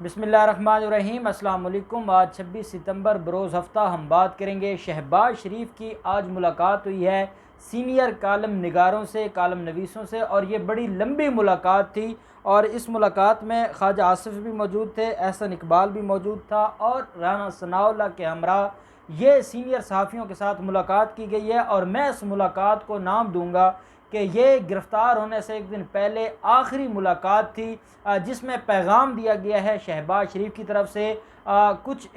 बिस्मिल्लाहिर्रहमानिर्रहीम। अस्सलाम वालेकुम। आज 26 सितंबर बरोज़ हफ़्ता हम बात करेंगे शहबाज शरीफ की। आज मुलाकात हुई है सीनियर कालम निगारों से, कालम नवीसों से, और ये बड़ी लंबी मुलाकात थी। और इस मुलाकात में ख्वाजा आसिफ भी मौजूद थे, एहसन इकबाल भी मौजूद था, और राना सनाउल्लाह के हमरा ये सीनियर सहाफ़ियों के साथ मुलाकात की गई है। और मैं इस मुलाकात को नाम दूंगा कि ये गिरफ़्तार होने से एक दिन पहले आखिरी मुलाकात थी जिसमें पैगाम दिया गया है शहबाज शरीफ की तरफ से। कुछ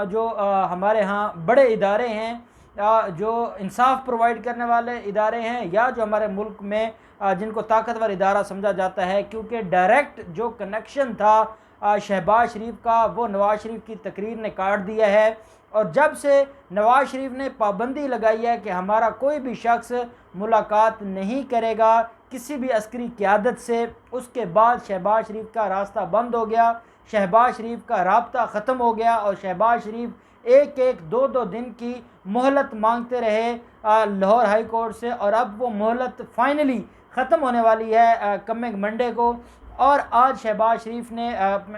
जो हमारे यहाँ बड़े इदारे हैं, जो इंसाफ प्रोवाइड करने वाले इदारे हैं, या जो हमारे मुल्क में जिनको ताकतवर इदारा समझा जाता है, क्योंकि डायरेक्ट जो कनेक्शन था शहबाज शरीफ का, वो नवाज़ शरीफ की तकरीर ने काट दिया है। और जब से नवाज़ शरीफ ने पाबंदी लगाई है कि हमारा कोई भी शख्स मुलाकात नहीं करेगा किसी भी अस्करी क़यादत से, उसके बाद शहबाज शरीफ का रास्ता बंद हो गया, शहबाज शरीफ का राब्ता ख़त्म हो गया। और शहबाज शरीफ एक एक दो दो दिन की मोहलत मांगते रहे लाहौर हाई कोर्ट से, और अब वो मोहलत फाइनली ख़त्म होने वाली है कमिंग मंडे को। और आज शहबाज शरीफ ने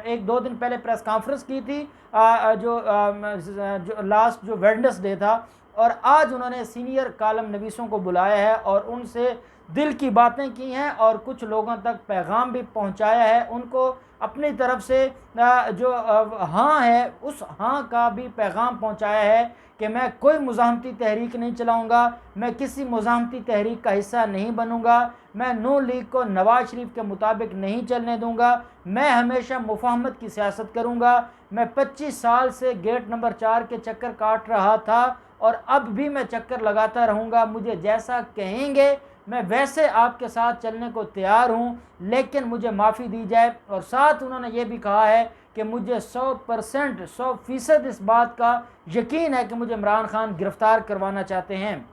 एक दो दिन पहले प्रेस कॉन्फ्रेंस की थी, जो लास्ट जो वेडनेसडे था, और आज उन्होंने सीनियर कालम नवीसों को बुलाया है और उनसे दिल की बातें की हैं, और कुछ लोगों तक पैगाम भी पहुंचाया है। उनको अपनी तरफ से जो हाँ है, उस हाँ का भी पैगाम पहुंचाया है कि मैं कोई मुज़ाहमती तहरीक नहीं चलाऊँगा, मैं किसी मुज़ाहमती तहरीक का हिस्सा नहीं बनूँगा, मैं नून लीग को नवाज़ शरीफ के मुताबिक नहीं चलने दूँगा, मैं हमेशा मुफाहमत की सियासत करूँगा। मैं 25 साल से गेट नंबर 4 के चक्कर काट रहा था, और अब भी मैं चक्कर लगाता रहूँगा। मुझे जैसा कहेंगे मैं वैसे आपके साथ चलने को तैयार हूँ, लेकिन मुझे माफ़ी दी जाए। और साथ उन्होंने ये भी कहा है कि मुझे 100% 100% इस बात का यकीन है कि मुझे इमरान खान गिरफ़्तार करवाना चाहते हैं।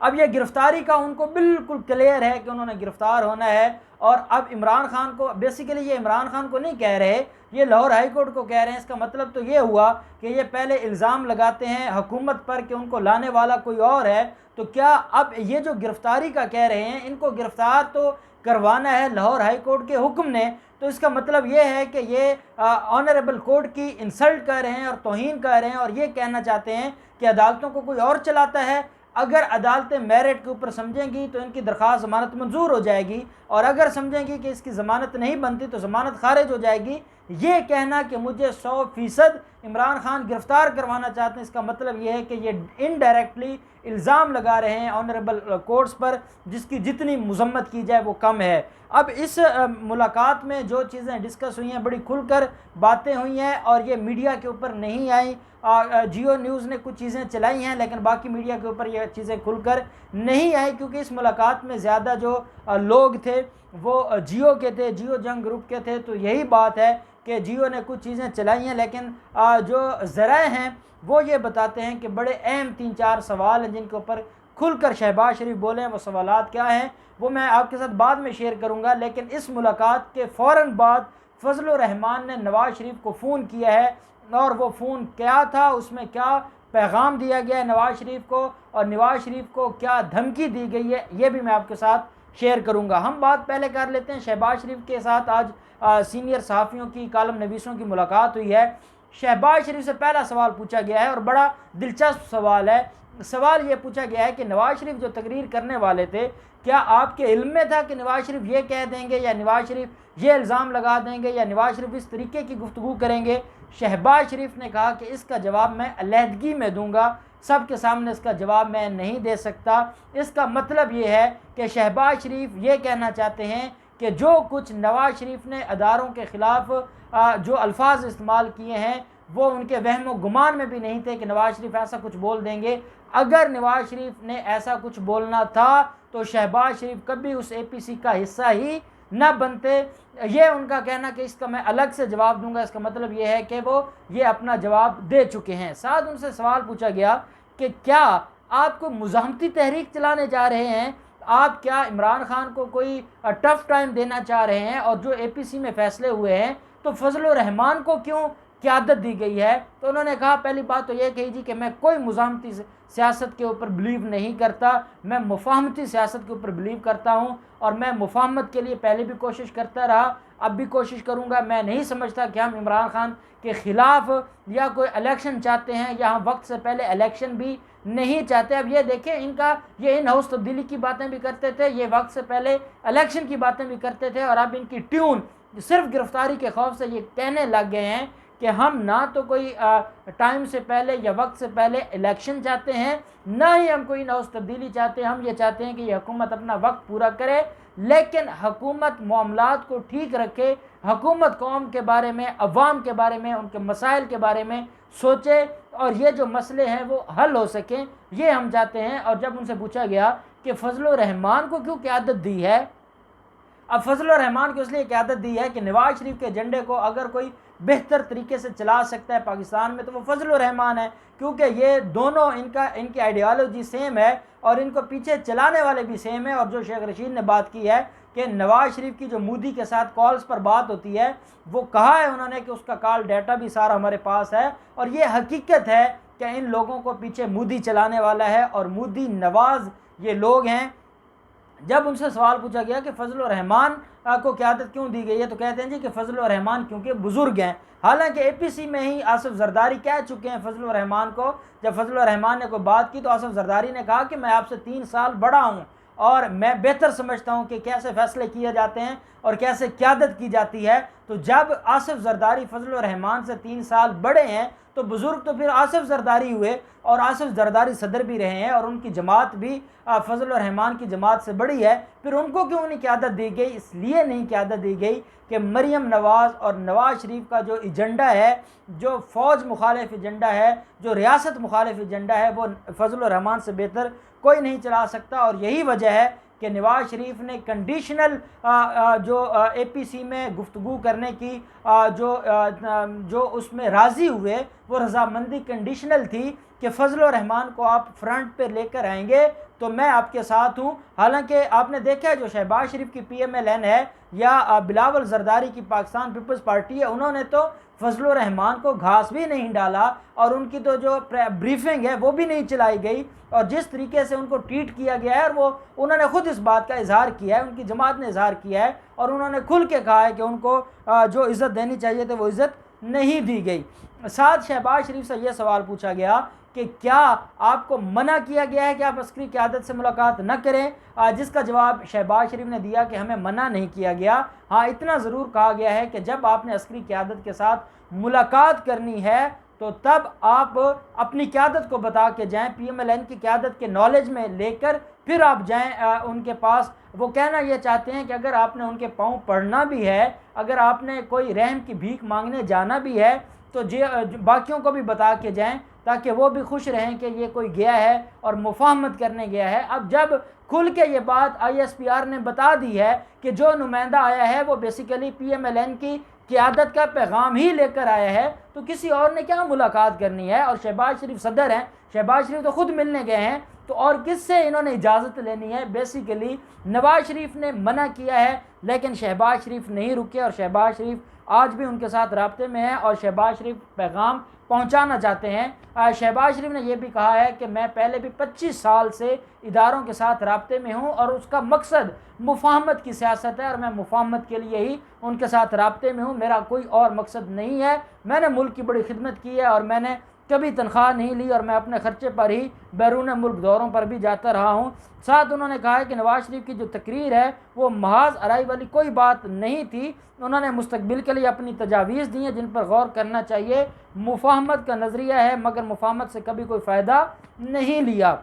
अब ये गिरफ़्तारी का उनको बिल्कुल क्लियर है कि उन्होंने गिरफ़्तार होना है। और अब इमरान खान को, बेसिकली ये इमरान खान को नहीं कह रहे, ये लाहौर हाई कोर्ट को कह रहे हैं। इसका मतलब तो ये हुआ कि ये पहले इल्ज़ाम लगाते हैं हुकूमत पर कि उनको लाने वाला कोई और है, तो क्या अब ये जो गिरफ़्तारी का कह रहे हैं, इनको गिरफ़्तार तो करवाना है लाहौर हाई कोर्ट के हुक्म ने। तो इसका मतलब ये है कि ये ऑनरेबल कोर्ट की इंसल्ट कर रहे हैं और तौहीन कर रहे हैं, और ये कहना चाहते हैं कि अदालतों को कोई और चलाता है। अगर अदालतें मेरिट के ऊपर समझेंगी तो इनकी दरख्वास्त ज़मानत मंजूर हो जाएगी, और अगर समझेंगी कि इसकी ज़मानत नहीं बनती तो ज़मानत खारिज हो जाएगी। ये कहना कि मुझे 100% इमरान खान गिरफ़्तार करवाना चाहते हैं, इसका मतलब ये है कि ये इनडायरेक्टली इल्ज़ाम लगा रहे हैं ऑनरेबल कोर्ट्स पर, जिसकी जितनी मजम्मत की जाए वो कम है। अब इस मुलाकात में जो चीज़ें डिस्कस हुई हैं, बड़ी खुलकर बातें हुई हैं, और ये मीडिया के ऊपर नहीं आई। जियो न्यूज़ ने कुछ चीज़ें चलाई हैं, लेकिन बाकी मीडिया के ऊपर ये चीज़ें खुलकर नहीं आई, क्योंकि इस मुलाकात में ज़्यादा जो लोग थे वो जियो के थे, जियो जंग ग्रुप के थे। तो यही बात है कि जियो ने कुछ चीज़ें चलाई हैं, लेकिन जो ज़राए हैं वो ये बताते हैं कि बड़े अहम 3-4 सवाल हैं जिनके ऊपर खुलकर शहबाज शरीफ बोले हैं। वो सवालात क्या हैं वो मैं आपके साथ बाद में शेयर करूंगा। लेकिन इस मुलाकात के फ़ौरन बाद फजलुर रहमान ने नवाज़ शरीफ को फ़ोन किया है, और वो फ़ोन क्या था, उसमें क्या पैगाम दिया गया है नवाज़ शरीफ को, और नवाज़ शरीफ को क्या धमकी दी गई है, ये भी मैं आपके साथ शेयर करूंगा। हम बात पहले कर लेते हैं शहबाज शरीफ के साथ। आज सीनियर सहाफ़ियों की, कालम नवीसों की मुलाकात हुई है। शहबाज शरीफ से पहला सवाल पूछा गया है, और बड़ा दिलचस्प सवाल है। सवाल ये पूछा गया है कि नवाज़ शरीफ जो तकरीर करने वाले थे, क्या आपके इल्म में था कि नवाज़ शरीफ ये कह देंगे, या नवाज़ शरीफ ये इल्ज़ाम लगा देंगे, या नवाज़ शरीफ इस तरीके की गुफ्तगू करेंगे? शहबाज शरीफ ने कहा कि इसका जवाब मैं अलहदगी में दूंगा, सबके सामने इसका जवाब मैं नहीं दे सकता। इसका मतलब ये है कि शहबाज शरीफ ये कहना चाहते हैं कि जो कुछ नवाज़ शरीफ ने अदारों के ख़िलाफ़ जो अल्फाज इस्तेमाल किए हैं, वो उनके वहम गुमान में भी नहीं थे कि नवाज़ शरीफ ऐसा कुछ बोल देंगे। अगर नवाज़ शरीफ ने ऐसा कुछ बोलना था तो शहबाज शरीफ कभी उस APC का हिस्सा ही न बनते। ये उनका कहना कि इसका मैं अलग से जवाब दूंगा, इसका मतलब ये है कि वो ये अपना जवाब दे चुके हैं। साथ उनसे सवाल पूछा गया कि क्या आप कोई मुज़ाहमती तहरीक चलाने जा रहे हैं, आप क्या इमरान खान को कोई टफ़ टाइम देना चाह रहे हैं, और जो APC में फ़ैसले हुए हैं तो फजलुर रहमान को क्यों क़यादत दी गई है। तो उन्होंने कहा पहली बात तो ये कही जी कि मैं कोई मुज़ाहमती सियासत के ऊपर बिलीव नहीं करता, मैं मुफाहमती सियासत के ऊपर बिलीव करता हूँ और मैं मुफाहमत के लिए पहले भी कोशिश करता रहा, अब भी कोशिश करूँगा। मैं नहीं समझता कि हम इमरान खान के ख़िलाफ़ या कोई इलेक्शन चाहते हैं या हम वक्त से पहले इलेक्शन भी नहीं चाहते। अब ये देखें, इनका ये इन हाउस तब्दीली की बातें भी करते थे, ये वक्त से पहले इलेक्शन की बातें भी करते थे, और अब इनकी ट्यून सिर्फ गिरफ्तारी के खौफ से ये कहने लग गए हैं कि हम ना तो कोई टाइम से पहले या वक्त से पहले इलेक्शन चाहते हैं, ना ही हम कोई हाउस तब्दीली चाहते हैं। हम ये चाहते हैं कि ये हुकूमत अपना वक्त पूरा करे, लेकिन हुकूमत मामलात को ठीक रखे, हुकूमत कौम के बारे में, अवाम के बारे में, उनके मसाइल के बारे में सोचे और ये जो मसले हैं वो हल हो सकें, ये हम चाहते हैं। और जब उनसे पूछा गया कि फजल रहमान को क्यों क़यादत दी है, अब फजल रहमान को इसलिए क़यादत दी है कि नवाज शरीफ के एजेंडे को अगर कोई बेहतर तरीके से चला सकता है पाकिस्तान में तो वो फजल रहमान है, क्योंकि ये दोनों इनकी आइडियालॉजी सेम है और इनको पीछे चलाने वाले भी सेम है। और जो शेख रशीद ने बात की है कि नवाज शरीफ की जो मोदी के साथ कॉल्स पर बात होती है, वो कहा है उन्होंने कि उसका कॉल डाटा भी सारा हमारे पास है, और ये हकीकत है कि इन लोगों को पीछे मोदी चलाने वाला है और मोदी नवाज ये लोग हैं। जब उनसे सवाल पूछा गया कि फजल रहमान को क़यादत क्यों दी गई है, तो कहते हैं जी कि फजल रहमान क्योंकि बुज़ुर्ग हैं। हालांकि एपीसी में ही आसिफ जरदारी कह चुके हैं फजल रहमान को, जब फजल रहमान ने कोई बात की तो आसिफ जरदारी ने कहा कि मैं आपसे 3 साल बड़ा हूँ और मैं बेहतर समझता हूँ कि कैसे फ़ैसले किए जाते हैं और कैसे क़यादत की जाती है। तो जब आसिफ जरदारी फजल रहमान से 3 साल बड़े हैं तो बुज़ुर्ग तो फिर आसिफ जरदारी हुए, और आसिफ जरदारी सदर भी रहे हैं और उनकी जमात भी फजल रहमान की जमात से बड़ी है। फिर उनको क्यों नहीं क़यादत दी गई? इसलिए नहीं क़यादत दी गई कि मरीम नवाज़ और नवाज़ शरीफ का जो एजेंडा है, जो फ़ौज मुखालिफ एजेंडा है, जो रियासत मुखालिफ एजेंडा है, वो फजल रहमान से बेहतर कोई नहीं चला सकता। और यही वजह है कि नवाज़ शरीफ ने कंडीशनल जो एपीसी में गुफ्तगू करने की जो उसमें राज़ी हुए, वो रज़ामंदी कंडीशनल थी कि फजल रहमान को आप फ्रंट पे लेकर आएंगे तो मैं आपके साथ हूँ। हालांकि आपने देखा है जो शहबाज शरीफ की PMLN है या बिलावल जरदारी की पाकिस्तान पीपल्स पार्टी है, उन्होंने तो फजल रहमान को घास भी नहीं डाला और उनकी तो जो ब्रीफिंग है वो भी नहीं चलाई गई, और जिस तरीके से उनको ट्रीट किया गया है, और वो उन्होंने खुद इस बात का इजहार किया है, उनकी जमात ने इजहार किया है और उन्होंने खुल के कहा है कि उनको जो इज़्ज़त देनी चाहिए थी वो इज़्ज़त नहीं दी गई। साथ शहबाज शरीफ से यह सवाल पूछा गया कि क्या आपको मना किया गया है कि आप अस्करी क़यादत से मुलाकात न करें, जिसका जवाब शहबाज शरीफ ने दिया कि हमें मना नहीं किया गया। हाँ, इतना ज़रूर कहा गया है कि जब आपने अस्करी क़यादत के साथ मुलाकात करनी है तो तब आप अपनी क़यादत को बता के जाएं, PMLN की क़यादत के नॉलेज में लेकर फिर आप जाएं उनके पास। वो कहना ये चाहते हैं कि अगर आपने उनके पाँव पड़ना भी है, अगर आपने कोई रहम की भीख मांगने जाना भी है तो बाकियों को भी बता के जाएं ताकि वो भी खुश रहें कि ये कोई गया है और मुफाहमत करने गया है। अब जब खुल के ये बात ISPR ने बता दी है कि जो नुमाइंदा आया है वो बेसिकली PMLN की क़यादत का पैगाम ही लेकर आया है, तो किसी और ने क्या मुलाकात करनी है? और शहबाज शरीफ सदर हैं, शहबाज शरीफ तो खुद मिलने गए हैं, तो और किससे इन्होंने इजाज़त लेनी है? बेसिकली नवाज शरीफ ने मना किया है लेकिन शहबाज शरीफ नहीं रुके, और शहबाज शरीफ आज भी उनके साथ राब्ते में है और शहबाज शरीफ पैगाम पहुंचाना चाहते हैं। शहबाज शरीफ ने यह भी कहा है कि मैं पहले भी 25 साल से इदारों के साथ राब्ते में हूं और उसका मकसद मुफाहमत की सियासत है और मैं मुफाहमत के लिए ही उनके साथ राब्ते में हूं, मेरा कोई और मकसद नहीं है। मैंने मुल्क की बड़ी खिदमत की है और मैंने कभी तनख्वाह नहीं ली और मैं अपने ख़र्चे पर ही बैरून मुल्क दौरों पर भी जाता रहा हूँ। साथ उन्होंने कहा है कि नवाज शरीफ की जो तकरीर है वो महाज आराई वाली कोई बात नहीं थी, उन्होंने मुस्तकबिल के लिए अपनी तजावीज़ दी हैं जिन पर गौर करना चाहिए। मुफाहमत का नज़रिया है मगर मुफाहमत से कभी कोई फ़ायदा नहीं लिया।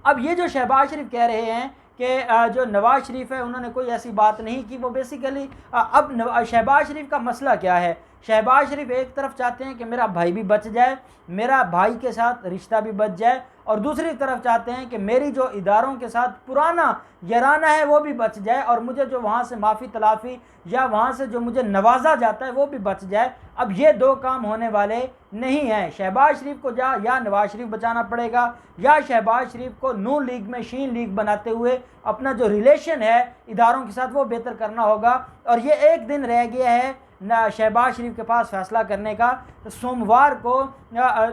अब ये जो शहबाज शरीफ कह रहे हैं कि जो नवाज शरीफ है उन्होंने कोई ऐसी बात नहीं की, वो बेसिकली अब शहबाज शरीफ का मसला क्या है? शहबाज शरीफ एक तरफ चाहते हैं कि मेरा भाई भी बच जाए, मेरा भाई के साथ रिश्ता भी बच जाए, और दूसरी तरफ चाहते हैं कि मेरी जो इदारों के साथ पुराना याराना है वो भी बच जाए और मुझे जो वहाँ से माफ़ी तलाफ़ी या वहाँ से जो मुझे नवाजा जाता है वो भी बच जाए। अब ये दो काम होने वाले नहीं हैं। शहबाज शरीफ को या नवाज शरीफ बचाना पड़ेगा या शहबाज शरीफ को नून लीग में शीन लीग बनाते हुए अपना जो रिलेशन है इदारों के साथ वो बेहतर करना होगा। और ये एक दिन रह गया है शहबाज शरीफ के पास फ़ैसला करने का। सोमवार को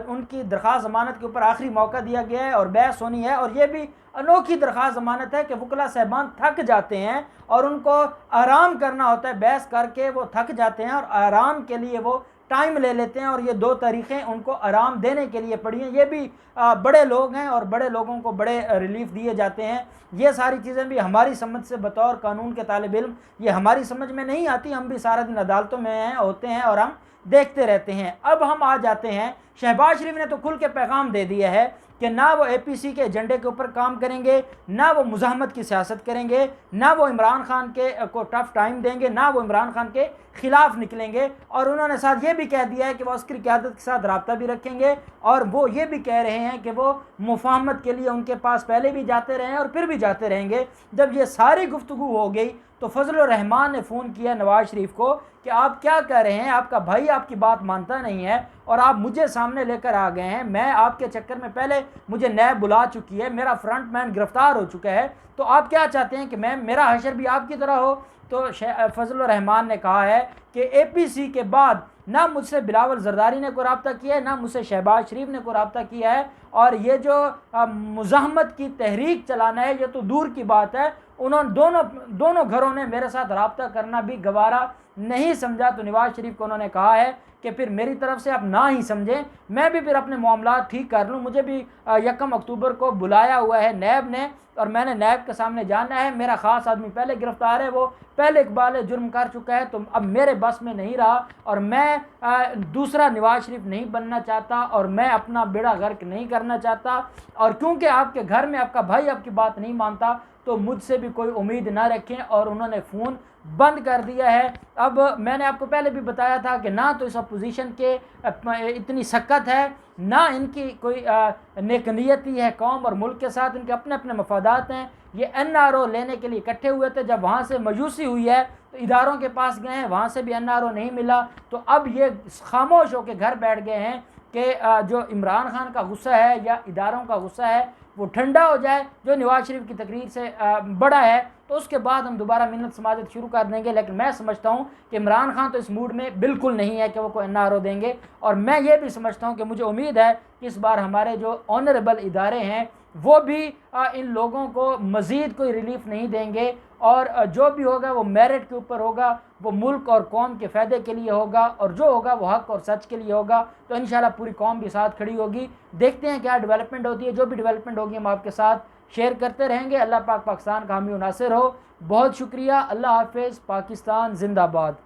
उनकी दरख्वास्त ज़मानत के ऊपर आखिरी मौका दिया गया है और बहस होनी है। और ये भी अनोखी दरख्वास्त ज़मानत है कि वकला साहबान थक जाते हैं और उनको आराम करना होता है, बहस करके वो थक जाते हैं और आराम के लिए वो टाइम ले लेते हैं। और ये 2 तारीखें उनको आराम देने के लिए पड़ी हैं। ये भी बड़े लोग हैं और बड़े लोगों को बड़े रिलीफ दिए जाते हैं। ये सारी चीज़ें भी हमारी समझ से बतौर कानून के तालिब इल्म ये हमारी समझ में नहीं आती। हम भी सारा दिन अदालतों में होते हैं और हम देखते रहते हैं। अब हम आ जाते हैं, शहबाज शरीफ ने तो खुल के पैगाम दे दिया है कि ना वो APC के एजेंडे के ऊपर काम करेंगे, ना वो मुज़ाहमत की सियासत करेंगे, ना वो इमरान खान के को टफ टाइम देंगे, ना वो इमरान खान के ख़िलाफ़ निकलेंगे। और उन्होंने साथ ये भी कह दिया है कि वो अस्करी क़यादत के साथ रब्ता भी रखेंगे और वो ये भी कह रहे हैं कि वो मुफाहमत के लिए उनके पास पहले भी जाते रहे हैं और फिर भी जाते रहेंगे। जब ये सारी गुफ्तगू हो गई तो फजलुर रहमान ने फ़ोन किया नवाज़ शरीफ को कि आप क्या कह रहे हैं, आपका भाई आपकी बात मानता नहीं है और आप मुझे सामने लेकर आ गए हैं। मैं आपके चक्कर में पहले मुझे नैब बुला चुकी है, मेरा फ्रंट मैन गिरफ्तार हो चुका है, तो आप क्या चाहते हैं कि मेरा हशर भी आपकी तरह हो। तो फजलुर रहमान ने कहा है कि APC के बाद ना मुझसे बिलावल जरदारी ने कोई रब्ता किया है, ना मुझसे शहबाज शरीफ ने कोई रब्ता किया है। और ये जो मुज़ाहमत की तहरीक चलाना है ये तो दूर की बात है। उन्होंने दोनों घरों ने मेरे साथ रब्ता करना भी गवारा नहीं समझा। तो नवाज शरीफ को उन्होंने कहा है कि फिर मेरी तरफ से आप ना ही समझें, मैं भी फिर अपने मामला ठीक कर लूँ। मुझे भी 1 अक्टूबर को बुलाया हुआ है नैब ने और मैंने नैब के सामने जाना है। मेरा ख़ास आदमी पहले गिरफ्तार है, वो पहले इकबाल जुर्म कर चुका है, तो अब मेरे बस में नहीं रहा और मैं दूसरा नवाज शरीफ नहीं बनना चाहता और मैं अपना बेड़ा गर्क नहीं करना चाहता। और क्योंकि आपके घर में आपका भाई आपकी बात नहीं मानता तो मुझसे भी कोई उम्मीद ना रखें। और उन्होंने फ़ोन बंद कर दिया है। अब मैंने आपको पहले भी बताया था कि ना तो इस अपोजिशन के इतनी सख्त है, ना इनकी कोई नेकनियती है कौम और मुल्क के साथ, इनके अपने अपने मफादात हैं। ये NRO लेने के लिए इकट्ठे हुए थे, जब वहाँ से मायूसी हुई है तो इदारों के पास गए हैं, वहाँ से भी NRO नहीं मिला, तो अब ये खामोश होकर घर बैठ गए हैं कि जो इमरान खान का गुस्सा है या इदारों का गुस्सा है वो ठंडा हो जाए, जो नवाज शरीफ की तकरीर से बड़ा है, तो उसके बाद हम दोबारा मिन्नत समाजत शुरू कर देंगे। लेकिन मैं समझता हूँ कि इमरान खान तो इस मूड में बिल्कुल नहीं है कि वो कोई NRO देंगे। और मैं ये भी समझता हूँ कि मुझे उम्मीद है कि इस बार हमारे जो ऑनरेबल इदारे हैं वो भी इन लोगों को मज़ीद कोई रिलीफ नहीं देंगे और जो भी होगा वो मेरिट के ऊपर होगा, वो मुल्क और कौम के फ़ायदे के लिए होगा और जो होगा वो हक़ और सच के लिए होगा। तो इंशाल्लाह पूरी कौम भी साथ खड़ी होगी। देखते हैं क्या डेवलपमेंट होती है। जो भी डेवलपमेंट होगी हम आपके साथ शेयर करते रहेंगे। अल्लाह पाक पाकिस्तान का हामी नासिर हो। बहुत शुक्रिया। अल्लाह हाफ़िज़। पाकिस्तान जिंदाबाद।